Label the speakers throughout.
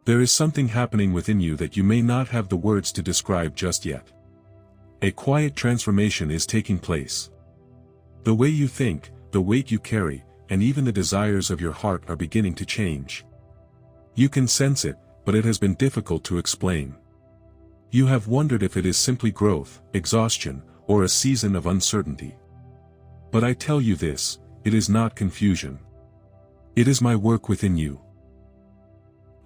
Speaker 1: There is something happening within you that you may not have the words to describe just yet. A quiet transformation is taking place. The way you think, the weight you carry, and even the desires of your heart are beginning to change. You can sense it, but it has been difficult to explain. You have wondered if it is simply growth, exhaustion, or a season of uncertainty. But I tell you this, it is not confusion. It is my work within you.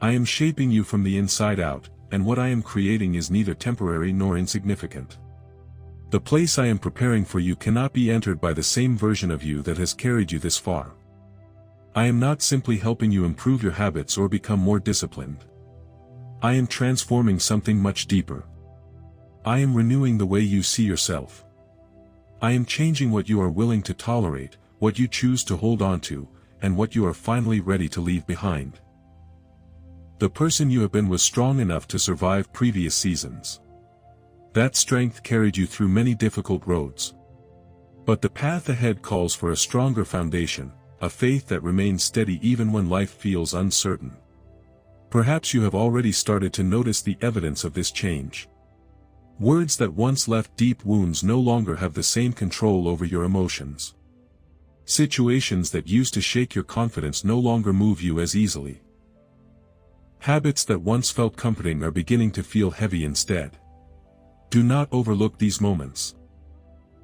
Speaker 1: I am shaping you from the inside out, and what I am creating is neither temporary nor insignificant. The place I am preparing for you cannot be entered by the same version of you that has carried you this far. I am not simply helping you improve your habits or become more disciplined. I am transforming something much deeper. I am renewing the way you see yourself. I am changing what you are willing to tolerate, what you choose to hold on to, and what you are finally ready to leave behind. The person you have been was strong enough to survive previous seasons. That strength carried you through many difficult roads. But the path ahead calls for a stronger foundation, a faith that remains steady even when life feels uncertain. Perhaps you have already started to notice the evidence of this change. Words that once left deep wounds no longer have the same control over your emotions. Situations that used to shake your confidence no longer move you as easily. Habits that once felt comforting are beginning to feel heavy instead. Do not overlook these moments.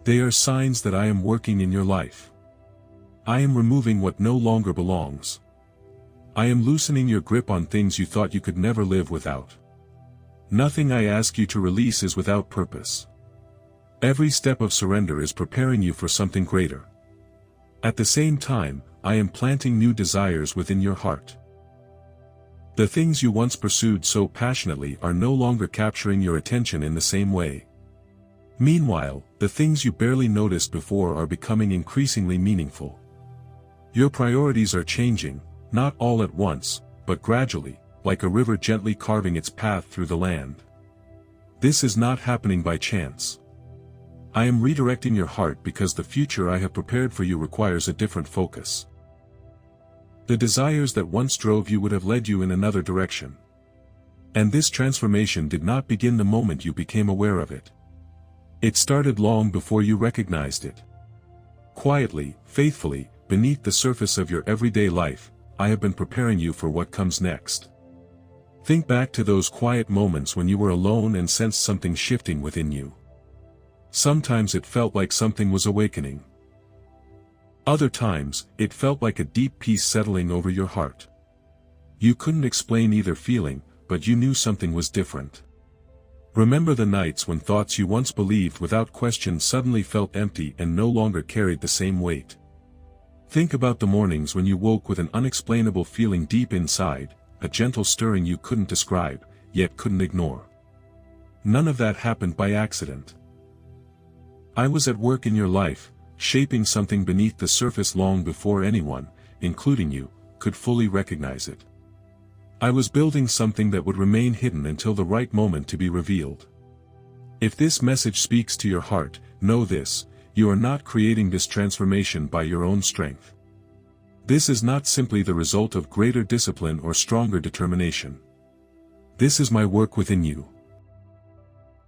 Speaker 1: They are signs that I am working in your life. I am removing what no longer belongs. I am loosening your grip on things you thought you could never live without. Nothing I ask you to release is without purpose. Every step of surrender is preparing you for something greater. At the same time, I am planting new desires within your heart. The things you once pursued so passionately are no longer capturing your attention in the same way. Meanwhile, the things you barely noticed before are becoming increasingly meaningful. Your priorities are changing, not all at once, but gradually, like a river gently carving its path through the land. This is not happening by chance. I am redirecting your heart because the future I have prepared for you requires a different focus. The desires that once drove you would have led you in another direction. And this transformation did not begin the moment you became aware of it. It started long before you recognized it. Quietly, faithfully, beneath the surface of your everyday life, I have been preparing you for what comes next. Think back to those quiet moments when you were alone and sensed something shifting within you. Sometimes it felt like something was awakening. Other times, it felt like a deep peace settling over your heart. You couldn't explain either feeling, but you knew something was different. Remember the nights when thoughts you once believed without question suddenly felt empty and no longer carried the same weight. Think about the mornings when you woke with an unexplainable feeling deep inside, a gentle stirring you couldn't describe, yet couldn't ignore. None of that happened by accident. I was at work in your life, shaping something beneath the surface long before anyone, including you, could fully recognize it. I was building something that would remain hidden until the right moment to be revealed. If this message speaks to your heart, know this: you are not creating this transformation by your own strength. This is not simply the result of greater discipline or stronger determination. This is my work within you.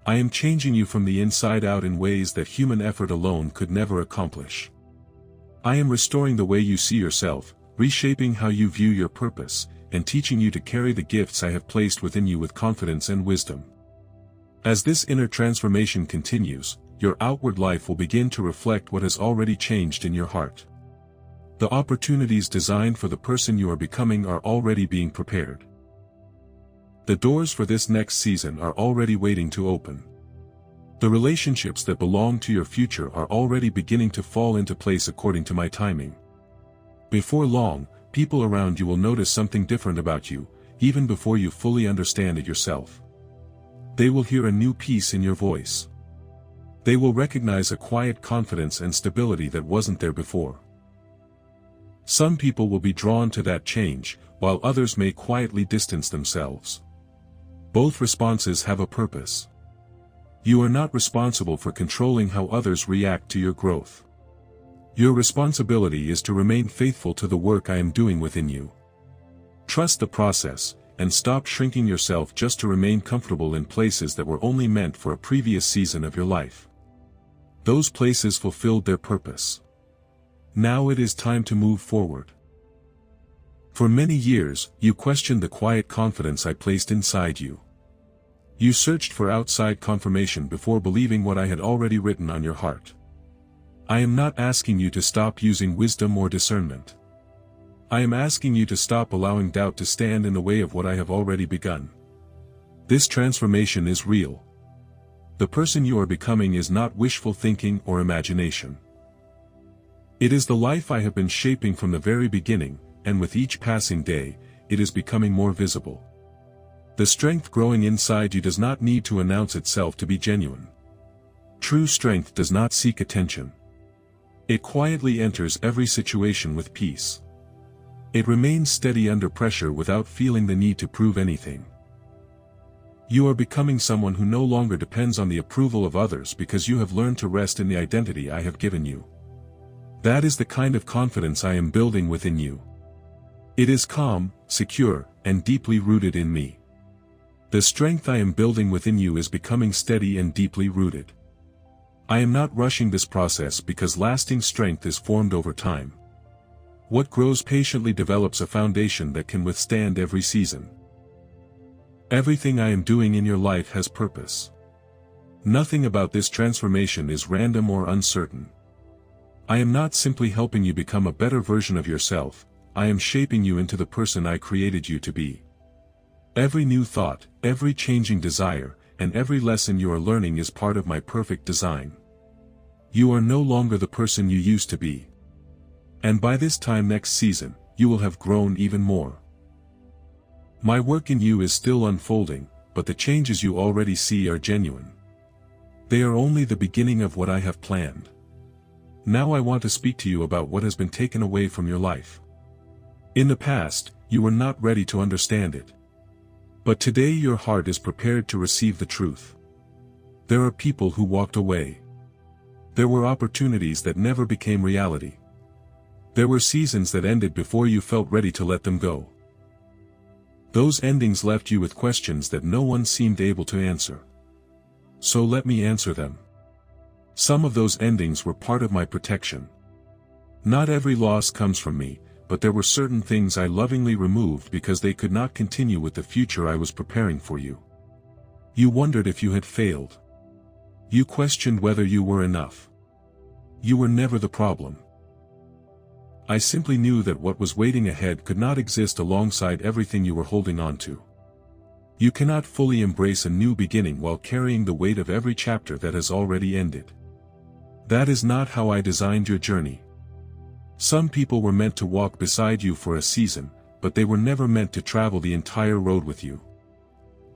Speaker 1: I am changing you from the inside out in ways that human effort alone could never accomplish. I am restoring the way you see yourself, reshaping how you view your purpose, and teaching you to carry the gifts I have placed within you with confidence and wisdom. As this inner transformation continues, your outward life will begin to reflect what has already changed in your heart. The opportunities designed for the person you are becoming are already being prepared. The doors for this next season are already waiting to open. The relationships that belong to your future are already beginning to fall into place according to my timing. Before long, people around you will notice something different about you, even before you fully understand it yourself. They will hear a new peace in your voice. They will recognize a quiet confidence and stability that wasn't there before. Some people will be drawn to that change, while others may quietly distance themselves. Both responses have a purpose. You are not responsible for controlling how others react to your growth. Your responsibility is to remain faithful to the work I am doing within you. Trust the process, and stop shrinking yourself just to remain comfortable in places that were only meant for a previous season of your life. Those places fulfilled their purpose. Now it is time to move forward. For many years, you questioned the quiet confidence I placed inside you. You searched for outside confirmation before believing what I had already written on your heart. I am not asking you to stop using wisdom or discernment. I am asking you to stop allowing doubt to stand in the way of what I have already begun. This transformation is real. The person you are becoming is not wishful thinking or imagination. It is the life I have been shaping from the very beginning, and with each passing day, it is becoming more visible. The strength growing inside you does not need to announce itself to be genuine. True strength does not seek attention. It quietly enters every situation with peace. It remains steady under pressure without feeling the need to prove anything. You are becoming someone who no longer depends on the approval of others because you have learned to rest in the identity I have given you. That is the kind of confidence I am building within you. It is calm, secure, and deeply rooted in me. The strength I am building within you is becoming steady and deeply rooted. I am not rushing this process because lasting strength is formed over time. What grows patiently develops a foundation that can withstand every season. Everything I am doing in your life has purpose. Nothing about this transformation is random or uncertain. I am not simply helping you become a better version of yourself, I am shaping you into the person I created you to be. Every new thought, every changing desire, and every lesson you are learning is part of my perfect design. You are no longer the person you used to be. And by this time next season, you will have grown even more. My work in you is still unfolding, but the changes you already see are genuine. They are only the beginning of what I have planned. Now I want to speak to you about what has been taken away from your life. In the past, you were not ready to understand it. But today your heart is prepared to receive the truth. There are people who walked away. There were opportunities that never became reality. There were seasons that ended before you felt ready to let them go. Those endings left you with questions that no one seemed able to answer. So let me answer them. Some of those endings were part of my protection. Not every loss comes from me, but there were certain things I lovingly removed because they could not continue with the future I was preparing for you. You wondered if you had failed. You questioned whether you were enough. You were never the problem. I simply knew that what was waiting ahead could not exist alongside everything you were holding on to. You cannot fully embrace a new beginning while carrying the weight of every chapter that has already ended. That is not how I designed your journey. Some people were meant to walk beside you for a season, but they were never meant to travel the entire road with you.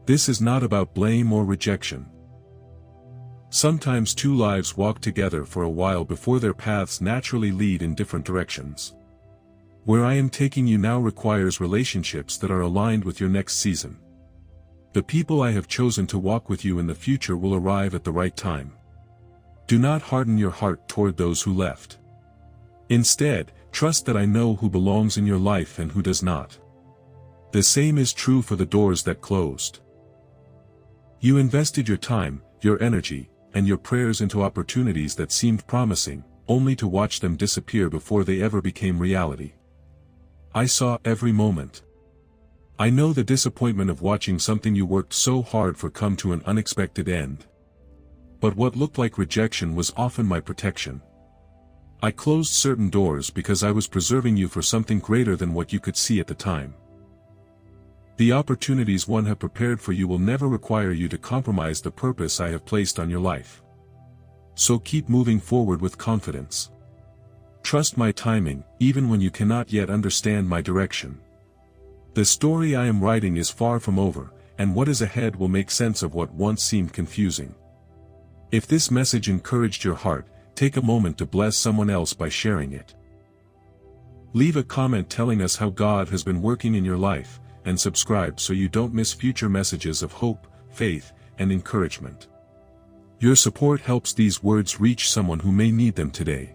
Speaker 1: This is not about blame or rejection. Sometimes two lives walk together for a while before their paths naturally lead in different directions. Where I am taking you now requires relationships that are aligned with your next season. The people I have chosen to walk with you in the future will arrive at the right time. Do not harden your heart toward those who left. Instead, trust that I know who belongs in your life and who does not. The same is true for the doors that closed. You invested your time, your energy, and your prayers into opportunities that seemed promising, only to watch them disappear before they ever became reality. I saw every moment. I know the disappointment of watching something you worked so hard for come to an unexpected end. But what looked like rejection was often my protection. I closed certain doors because I was preserving you for something greater than what you could see at the time. The opportunities one have prepared for you will never require you to compromise the purpose I have placed on your life. So keep moving forward with confidence. Trust my timing, even when you cannot yet understand my direction. The story I am writing is far from over, and what is ahead will make sense of what once seemed confusing. If this message encouraged your heart, take a moment to bless someone else by sharing it. Leave a comment telling us how God has been working in your life, and subscribe so you don't miss future messages of hope, faith, and encouragement. Your support helps these words reach someone who may need them today.